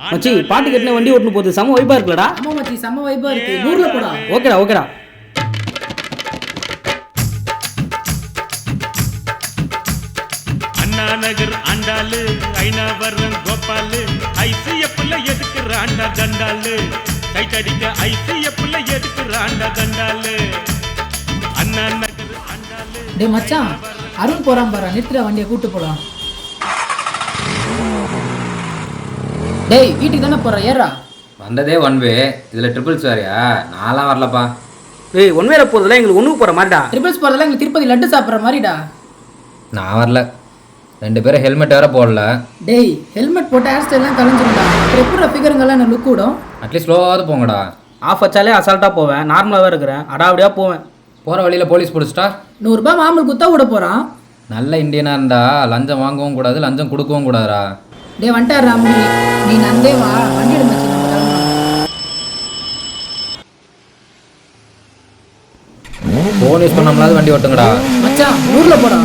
மச்சி பாட்டு கட்டின வண்டி ஓட்டுன்னு போகுது, செம வைப்பா இருக்குல்லடா. ஆமா மச்சி, செம வைப்பா இருக்கு. 100ல போடா. ஓகேடா ஓகேடா. அண்ணா நகர் ஆண்டாளு ஐநாவரம் கோபாலு ஐசிஎஃப்ல எதுக்குறாண்டா தண்டாலு டைட் அடிக்க ஐசிஎஃப்ல எதுக்குறாண்டா தண்டாலு அண்ணா நகர் ஆண்டாளு. டேய் மச்சான், அருண் போறான் பாரு, நிறுத்துற வண்டியை கூட்டு போலாம். டேய் வீட்டுக்கு தானே போற, ஏறா. வந்ததே ஒன் வே, இதில் ட்ரிபிள்ஸ் வேறையா? நான்லாம் வரலப்பா. ஏய் ஒன்வேல போகிறதுல எங்களுக்கு ஒன்றுக்கு போகிற மாதிரிடா. ட்ரிபிள்ஸ் போறதெல்லாம் எங்களுக்கு திருப்பதி லட்டு சாப்பிட்ற மாதிரிடா. நான் வரல, 2 பேரும் ஹெல்மெட் வேற போடல. டேய் ஹெல்மெட் போட்டு ஹேர் ஸ்டைல்லாம் கலைஞ்சிருந்தா எப்படி ஃபிகருங்கெல்லாம் என்ன லுக் விடும். அட்லீஸ்ட் ஸ்லோவாவது போங்கடா. ஆஃப் வச்சாலே அசால்ட்டாக போவேன், நார்மலாகவே இருக்கிறேன், அடாவடியாக போவேன். போகிற வழியில் போலீஸ் பிடிச்சிட்டா 100 ரூபாய் மாமூல் குத்தா விட போகிறான். நல்ல இந்தியனாக இருந்தா லஞ்சம் வாங்கவும் கூடாது, லஞ்சம் கொடுக்கவும் கூடாதுடா. டேய் வந்துட்டார் ராமி, நீ நந்தே வா, வண்டி எடுத்து வச்சு நம்ம கிளம்பலாம். ஃபோன் யூஸ் பண்ணாமலாவது வண்டி ஓட்டுங்கடா. மச்சான் 100ல போடா.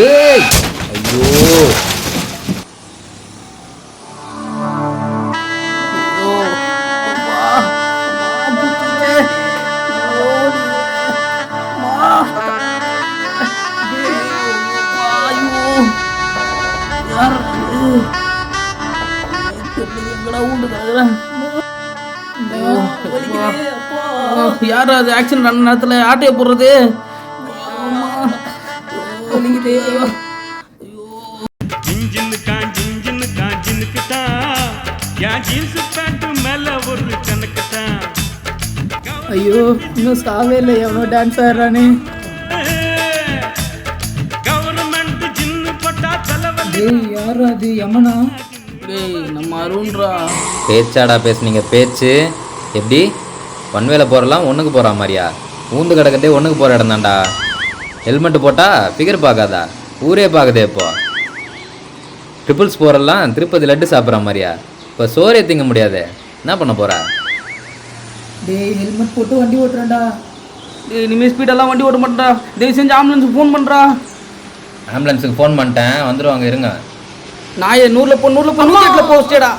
ஏய் ஐயோ, யார் அது ஆக்சிடென்ட் ஆன நேரத்தில் ஆட்டையை போடுறது? ஜின்னுக்கு தான் என் ஜீன்ஸ் பேண்ட் மேல ஒரு கணக்கு தான். ஐயோ இன்னும் சாவே இல்லை, எவ்வளோ டான்ஸ் ஆடுறானே. கவர்மெண்ட் ஜின்னு போட்டா தலைவலி. டேய் யார் அது, யமனா? டேய் நம்ம அருண்ரா. பேச்சாடா பேசுனீங்க பேச்சு. எப்படி ஒன்வேல போகிறலாம் ஒன்றுக்கு போகிற மாதிரியா? ஊந்து கிடக்கிறதே ஒன்றுக்கு போகிற இடம் தான்டா. ஹெல்மெட்டு போட்டால் ஃபிகர் பார்க்காதா, ஊரே பார்க்குதே. இப்போ ட்ரிபிள்ஸ் போகிறலாம் திருப்பதி லட்டு சாப்பிட்ற மாதிரியா? இப்போ சோறே திங்க முடியாது, என்ன பண்ண போகிற? டேய் ஹெல்மெட் போட்டு வண்டி ஓட்டுறான்டா. டேய் இனிமேல் ஸ்பீடெல்லாம் வண்டி ஓட்ட மாட்டேன்டா, தயவு செஞ்சு ஆம்புலன்ஸுக்கு ஃபோன் பண்ணுறா. ஆம்புலன்ஸுக்கு ஃபோன் பண்ணிட்டேன், வந்துடுவாங்க, இருங்க. நான் 100ல போ 100ல போ 108ல போ ஸ்டேடா.